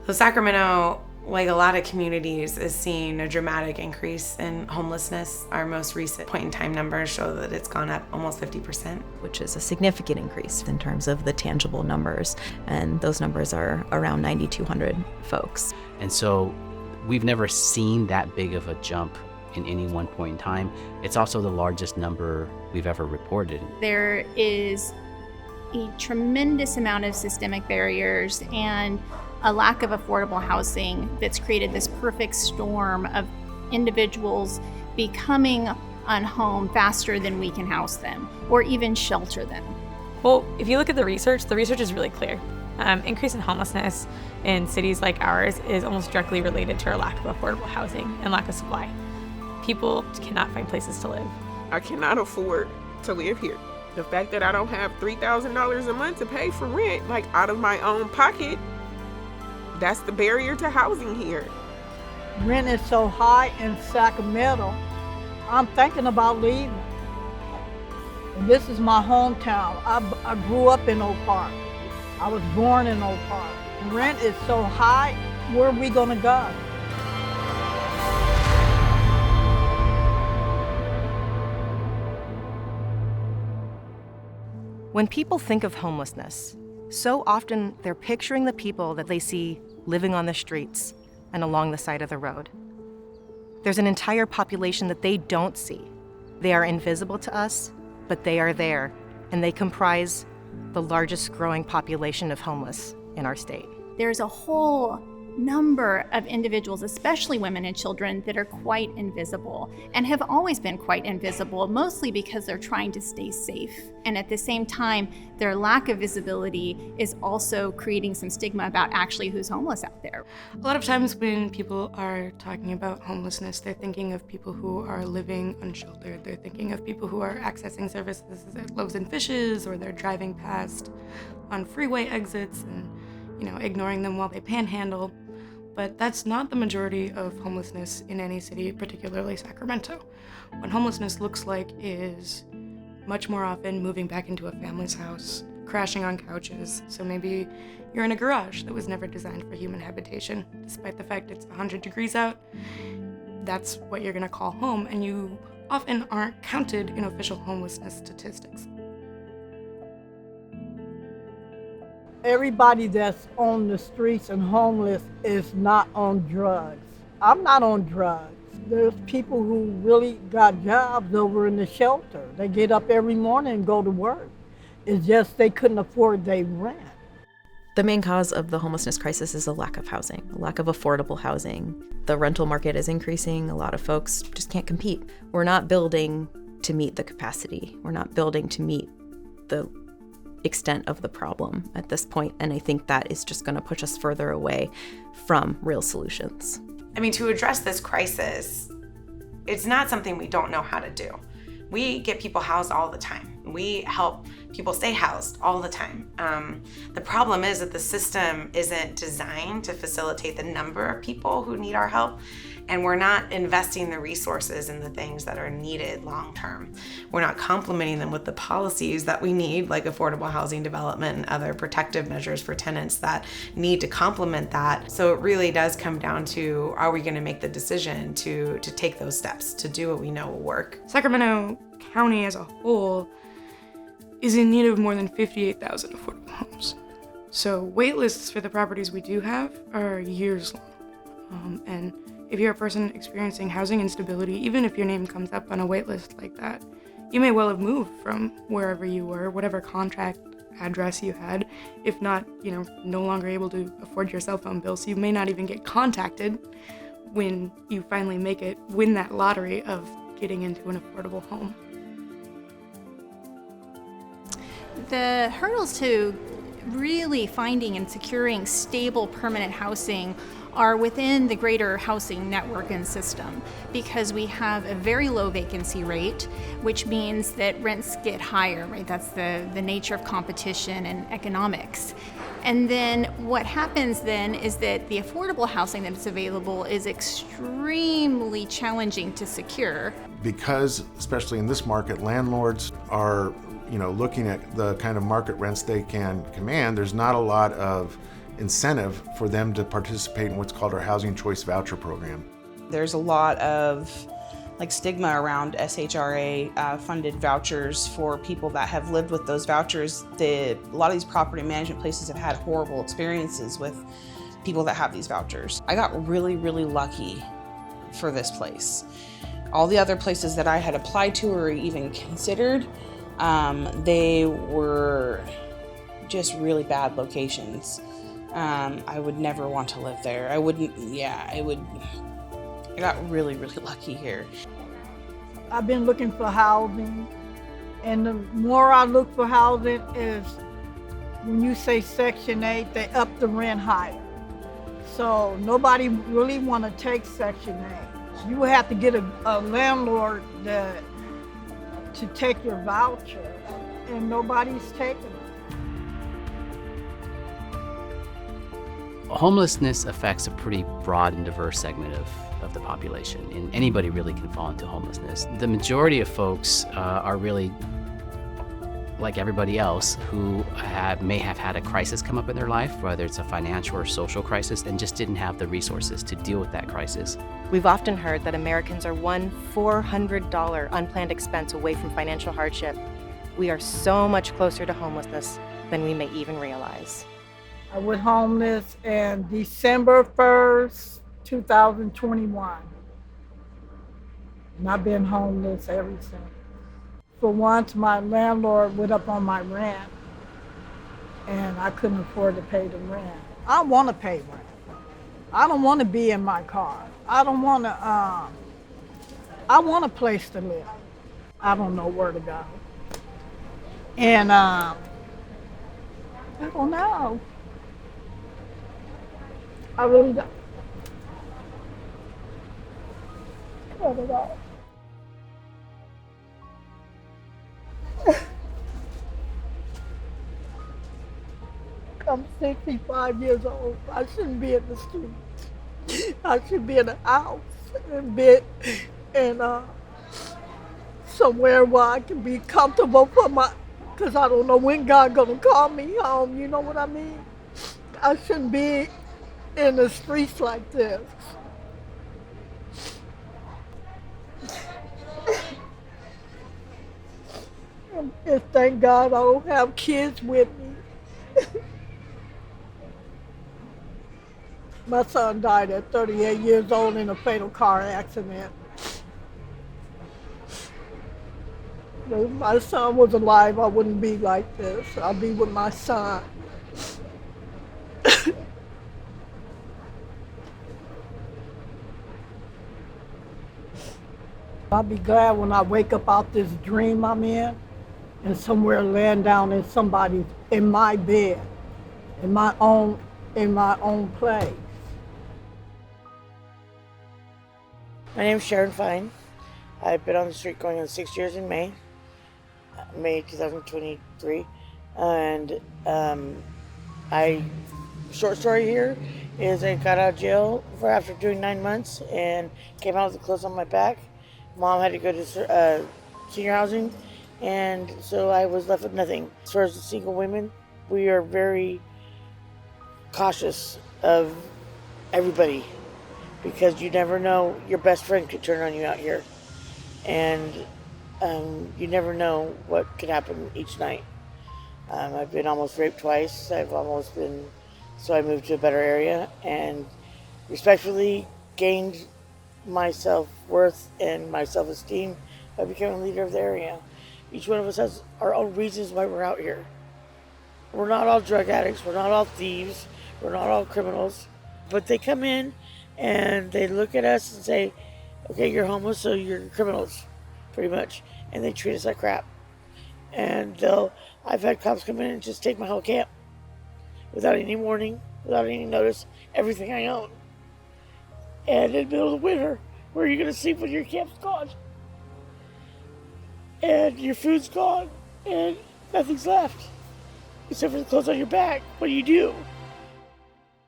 So Sacramento, like a lot of communities, is seeing a dramatic increase in homelessness. Our most recent point-in-time numbers show that it's gone up almost 50%. Which is a significant increase in terms of the tangible numbers. And those numbers are around 9,200 folks. And so we've never seen that big of a jump in any one point in time. It's also the largest number we've ever reported. There is a tremendous amount of systemic barriers and a lack of affordable housing that's created this perfect storm of individuals becoming unhome faster than we can house them or even shelter them. Well, if you look at the research is really clear. Increase in homelessness in cities like ours is almost directly related to our lack of affordable housing and lack of supply. People cannot find places to live. I cannot afford to live here. The fact that I don't have $3,000 a month to pay for rent, like out of my own pocket, that's the barrier to housing here. Rent is so high in Sacramento, I'm thinking about leaving. And this is my hometown. I grew up in Oak Park. I was born in Oak Park. Rent is so high, where are we gonna go? When people think of homelessness, so often they're picturing the people that they see living on the streets and along the side of the road. There's an entire population that they don't see. They are invisible to us, but they are there, and they comprise the largest growing population of homeless in our state. There's a whole number of individuals, especially women and children, that are quite invisible and have always been quite invisible, mostly because they're trying to stay safe. And at the same time, their lack of visibility is also creating some stigma about actually who's homeless out there. A lot of times when people are talking about homelessness, they're thinking of people who are living unsheltered. They're thinking of people who are accessing services at Loaves and Fishes, or they're driving past on freeway exits and, ignoring them while they panhandle. But that's not the majority of homelessness in any city, particularly Sacramento. What homelessness looks like is much more often moving back into a family's house, crashing on couches. So maybe you're in a garage that was never designed for human habitation, despite the fact it's 100 degrees out. That's what you're gonna call home, and you often aren't counted in official homelessness statistics. Everybody that's on the streets and homeless is not on drugs. I'm not on drugs. There's people who really got jobs over in the shelter. They get up every morning and go to work. It's just they couldn't afford their rent. The main cause of the homelessness crisis is a lack of housing, a lack of affordable housing. The rental market is increasing. A lot of folks just can't compete. We're not building to meet the capacity. We're not building to meet the extent of the problem at this point, and I think that is just going to push us further away from real solutions. I mean, to address this crisis, it's not something we don't know how to do. We get people housed all the time. We help people stay housed all the time. The problem is that the system isn't designed to facilitate the number of people who need our help, and we're not investing the resources in the things that are needed long-term. We're not complementing them with the policies that we need, like affordable housing development and other protective measures for tenants that need to complement that. So it really does come down to, are we gonna make the decision to take those steps, to do what we know will work? Sacramento County as a whole is in need of more than 58,000 affordable homes. So wait lists for the properties we do have are years long. And if you're a person experiencing housing instability, even if your name comes up on a wait list like that, you may well have moved from wherever you were, whatever contract address you had, if not, no longer able to afford your cell phone bill. So you may not even get contacted when you finally win that lottery of getting into an affordable home. The hurdles to really finding and securing stable permanent housing are within the greater housing network and system, because we have a very low vacancy rate, which means that rents get higher, right? That's the nature of competition and economics. And then what happens then is that the affordable housing that's available is extremely challenging to secure. Because, especially in this market, landlords are looking at the kind of market rents they can command. There's not a lot of incentive for them to participate in what's called our Housing Choice Voucher Program. There's a lot of stigma around SHRA funded vouchers for people that have lived with those vouchers. A lot of these property management places have had horrible experiences with people that have these vouchers. I got really, really lucky for this place. All the other places that I had applied to or even considered, they were just really bad locations. I would never want to live there. I got really, really lucky here. I've been looking for housing, and the more I look for housing is when you say Section 8, they up the rent higher. So nobody really want to take Section 8. You have to get a landlord to take your voucher, and nobody's taking it. Homelessness affects a pretty broad and diverse segment of the population, and anybody really can fall into homelessness. The majority of folks are really like everybody else who may have had a crisis come up in their life, whether it's a financial or social crisis, and just didn't have the resources to deal with that crisis. We've often heard that Americans are one $400 unplanned expense away from financial hardship. We are so much closer to homelessness than we may even realize. I was homeless in December 1st, 2021. And I've been homeless ever since. For once, my landlord went up on my rent, and I couldn't afford to pay the rent. I want to pay rent. I don't want to be in my car. I don't want to, I want a place to live. I don't know where to go. And I don't know. I really don't. I don't know. I'm 65 years old. I shouldn't be in the streets. I should be in a house and be in somewhere where I can be comfortable because I don't know when God gonna call me home. You know what I mean? I shouldn't be in the streets like this. And thank God I don't have kids with me. My son died at 38 years old in a fatal car accident. If my son was alive, I wouldn't be like this. I'd be with my son. I'll be glad when I wake up out this dream I'm in and somewhere laying down in my bed, in my own place. My name's Sharon Fine. I've been on the street going on 6 years in May 2023. And short story here is I got out of jail after doing 9 months and came out with the clothes on my back. Mom had to go to senior housing, and so I was left with nothing. As far as the single women, we are very cautious of everybody because you never know, your best friend could turn on you out here, and you never know what could happen each night. I've been almost raped twice. So I moved to a better area and respectfully gained my self-worth and my self-esteem by becoming a leader of the area. Each one of us has our own reasons why we're out here. We're not all drug addicts, we're not all thieves, we're not all criminals, but they come in and they look at us and say, okay, you're homeless, so you're criminals, pretty much, and they treat us like crap. And I've had cops come in and just take my whole camp without any warning, without any notice, everything I own. And in the middle of the winter, where are you going to sleep when your camp's gone? And your food's gone, and nothing's left, except for the clothes on your back. What do?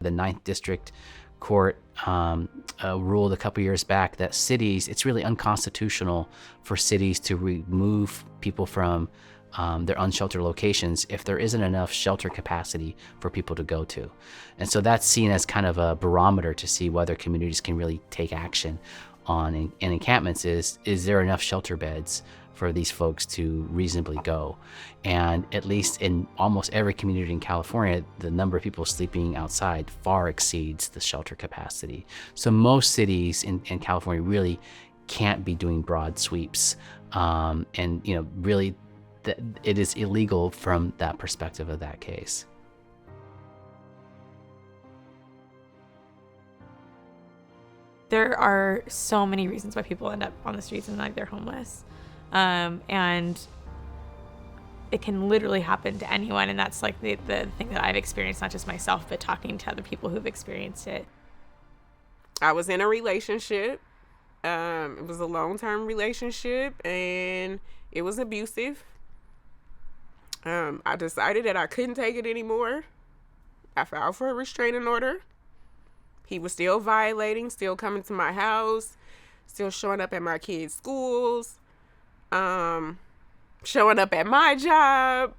The 9th District Court ruled a couple years back that cities, it's really unconstitutional for cities to remove people from their unsheltered locations if there isn't enough shelter capacity for people to go to. And so that's seen as kind of a barometer to see whether communities can really take action on in encampments is there enough shelter beds for these folks to reasonably go. And at least in almost every community in California, the number of people sleeping outside far exceeds the shelter capacity. So most cities in California really can't be doing broad sweeps. And really it is illegal from that perspective of that case. There are so many reasons why people end up on the streets and like they're homeless. And it can literally happen to anyone. And that's like the thing that I've experienced, not just myself, but talking to other people who've experienced it. I was in a relationship. It was a long-term relationship and it was abusive. I decided that I couldn't take it anymore. I filed for a restraining order. He was still violating, still coming to my house, still showing up at my kids' schools, showing up at my job.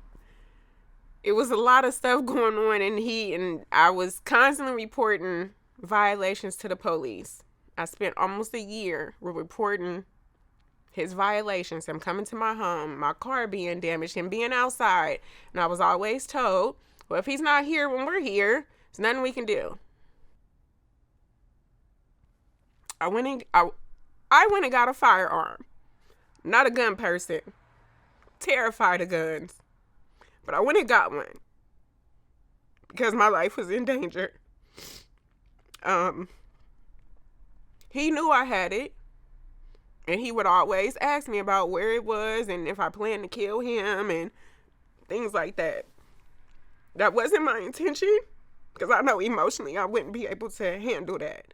It was a lot of stuff going on, and I was constantly reporting violations to the police. I spent almost a year reporting his violations, him coming to my home, my car being damaged, him being outside. And I was always told, well, if he's not here when we're here, there's nothing we can do. I went and got a firearm. Not a gun person. Terrified of guns. But I went and got one. Because my life was in danger. He knew I had it. And he would always ask me about where it was and if I planned to kill him and things like that. That wasn't my intention. Because I know emotionally I wouldn't be able to handle that.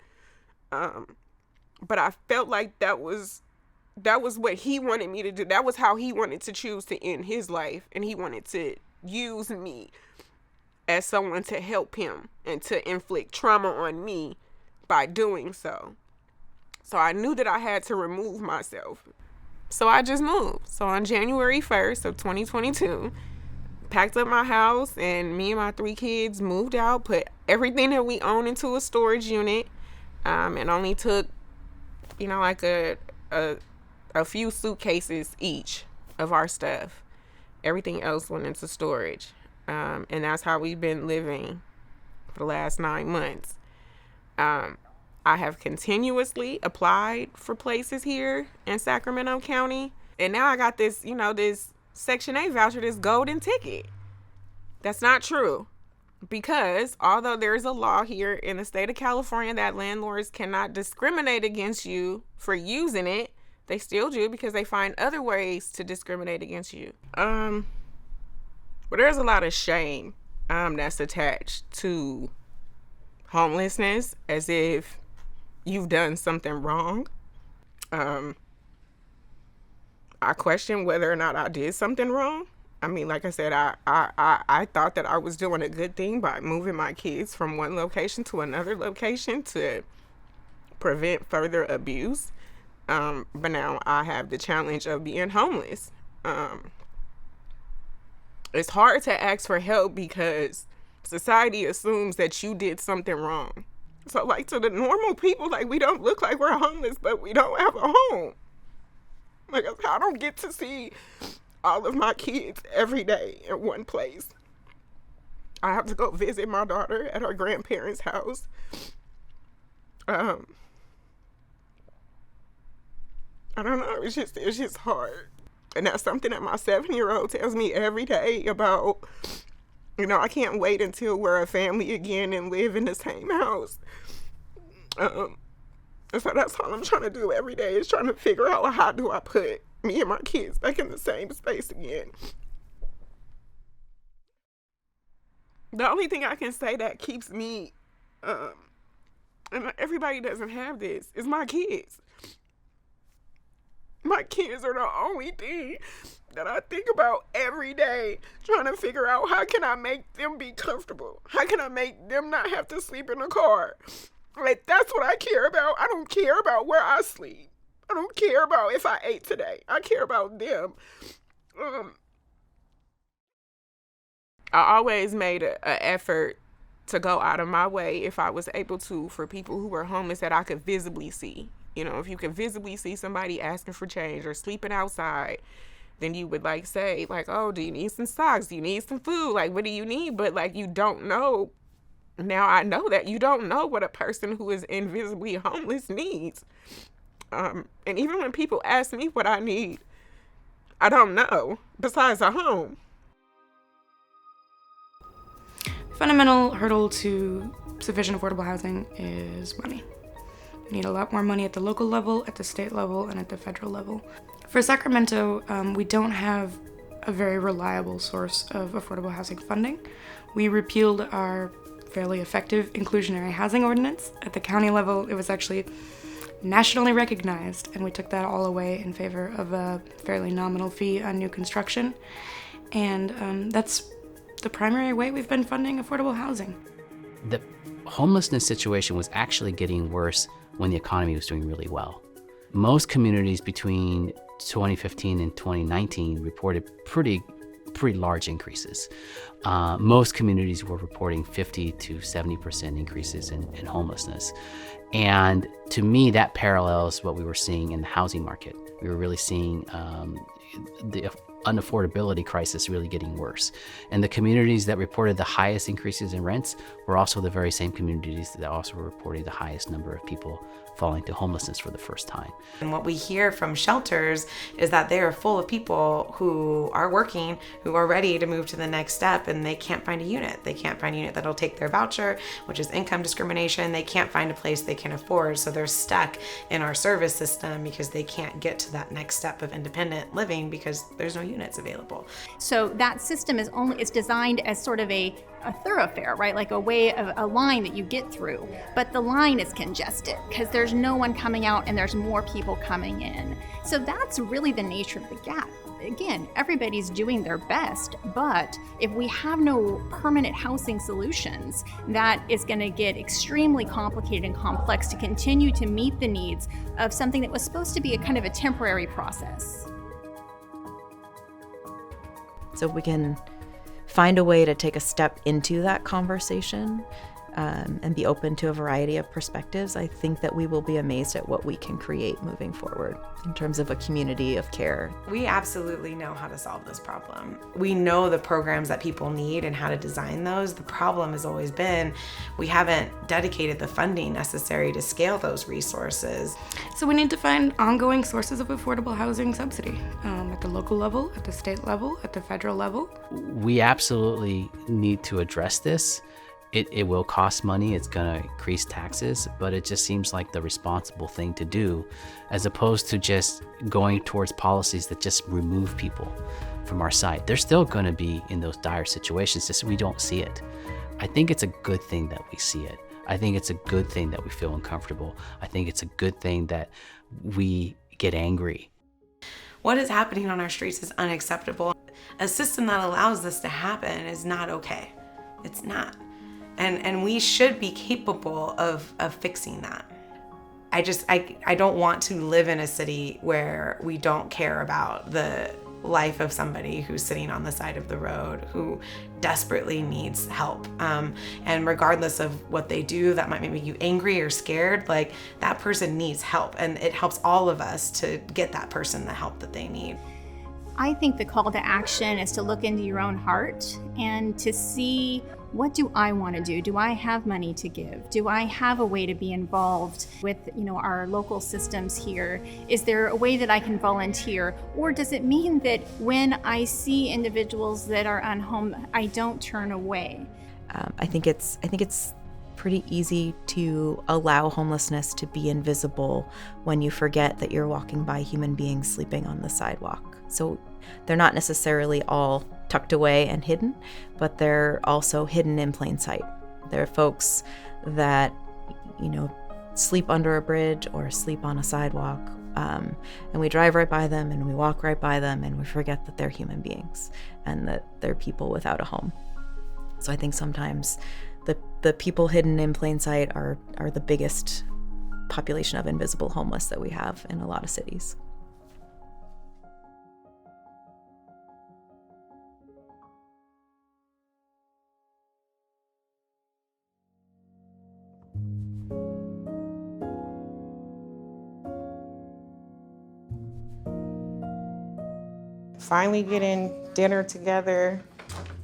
But I felt like that was what he wanted me to do. That was how he wanted to choose to end his life. And he wanted to use me as someone to help him and to inflict trauma on me by doing so. So I knew that I had to remove myself. So I just moved. So on January 1st of 2022, packed up my house and me and my 3 kids moved out, put everything that we own into a storage unit, and only took, like a few suitcases each of our stuff. Everything else went into storage. And that's how we've been living for the last 9 months. I have continuously applied for places here in Sacramento County. And now I got this, this Section 8 voucher, this golden ticket. That's not true. Because although there's a law here in the state of California that landlords cannot discriminate against you for using it, they still do because they find other ways to discriminate against you. But there's a lot of shame that's attached to homelessness, as if you've done something wrong. I question whether or not I did something wrong. I mean, like I said, I thought that I was doing a good thing by moving my kids from one location to another location to prevent further abuse. But now I have the challenge of being homeless. It's hard to ask for help because society assumes that you did something wrong. So, like, to the normal people, like, we don't look like we're homeless, but we don't have a home. Like, I don't get to see all of my kids every day in one place. I have to go visit my daughter at her grandparents' house. I don't know, it's just hard. And that's something that my 7-year-old tells me every day about, I can't wait until we're a family again and live in the same house. So that's all I'm trying to do every day, is trying to figure out how do I put me and my kids back in the same space again. The only thing I can say that keeps me, and everybody doesn't have this, is my kids. My kids are the only thing that I think about every day, trying to figure out how can I make them be comfortable? How can I make them not have to sleep in a car? Like, that's what I care about. I don't care about where I sleep. I don't care about if I ate today. I care about them. I always made an effort to go out of my way, if I was able to, for people who were homeless that I could visibly see. You know, if you could visibly see somebody asking for change or sleeping outside, then you would like say like, oh, do you need some socks? Do you need some food? Like, what do you need? But like, you don't know. Now I know that you don't know what a person who is invisibly homeless needs. And even when people ask me what I need, I don't know, besides a home. Fundamental hurdle to sufficient affordable housing is money. We need a lot more money at the local level, at the state level, and at the federal level. For Sacramento, we don't have a very reliable source of affordable housing funding. We repealed our fairly effective inclusionary housing ordinance. At the county level, it was actually nationally recognized, and we took that all away in favor of a fairly nominal fee on new construction. And that's the primary way we've been funding affordable housing. The homelessness situation was actually getting worse when the economy was doing really well. Most communities between 2015 and 2019 reported pretty large increases. Most communities were reporting 50 to 70% increases in homelessness. And to me, that parallels what we were seeing in the housing market. We were really seeing the unaffordability crisis really getting worse. And the communities that reported the highest increases in rents were also the very same communities that also were reporting the highest number of people falling to homelessness for the first time. And what we hear from shelters is that they are full of people who are working, who are ready to move to the next step, and they can't find a unit. They can't find a unit that'll take their voucher, which is income discrimination. They can't find a place they can afford, so they're stuck in our service system because they can't get to that next step of independent living because there's no units available. So that system is it's designed as sort of a thoroughfare, right? Like a way of a line that you get through. But the line is congested because there's no one coming out and there's more people coming in. So that's really the nature of the gap. Again, everybody's doing their best, but if we have no permanent housing solutions, that is going to get extremely complicated and complex to continue to meet the needs of something that was supposed to be a kind of a temporary process. So we can find a way to take a step into that conversation and be open to a variety of perspectives. I think that we will be amazed at what we can create moving forward in terms of a community of care. We absolutely know how to solve this problem. We know the programs that people need and how to design those. The problem has always been we haven't dedicated the funding necessary to scale those resources. So we need to find ongoing sources of affordable housing subsidy at the local level, at the state level, at the federal level. We absolutely need to address this. It will cost money, it's gonna increase taxes, but it just seems like the responsible thing to do, as opposed to just going towards policies that just remove people from our site. They're still gonna be in those dire situations, just we don't see it. I think it's a good thing that we see it. I think it's a good thing that we feel uncomfortable. I think it's a good thing that we get angry. What is happening on our streets is unacceptable. A system that allows this to happen is not okay. It's not. And we should be capable of fixing that. I don't want to live in a city where we don't care about the life of somebody who's sitting on the side of the road, who desperately needs help. And regardless of what they do, that might make you angry or scared, like that person needs help. And it helps all of us to get that person the help that they need. I think the call to action is to look into your own heart and to see, what do I want to do? Do I have money to give? Do I have a way to be involved with, our local systems here? Is there a way that I can volunteer? Or does it mean that when I see individuals that are unhomed, I don't turn away? I think it's pretty easy to allow homelessness to be invisible when you forget that you're walking by human beings sleeping on the sidewalk. So they're not necessarily all tucked away and hidden, but they're also hidden in plain sight. There are folks that, sleep under a bridge or sleep on a sidewalk, and we drive right by them and we walk right by them and we forget that they're human beings and that they're people without a home. So I think sometimes the people hidden in plain sight are the biggest population of invisible homeless that we have in a lot of cities. finally getting dinner together.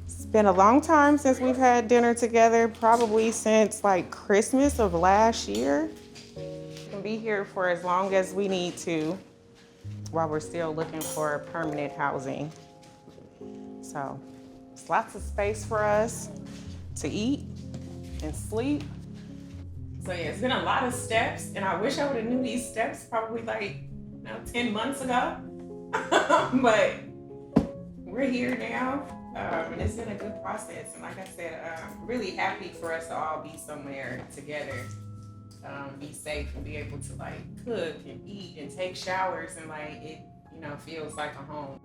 It's been a long time since we've had dinner together, probably since like Christmas of last year. We can be here for as long as we need to while we're still looking for permanent housing. So it's lots of space for us to eat and sleep. So yeah, it's been a lot of steps, and I wish I would have knew these steps probably like 10 months ago. But we're here now, and it's been a good process. And like I said, I'm really happy for us to all be somewhere together, be safe, and be able to like cook and eat and take showers, and like it, feels like a home.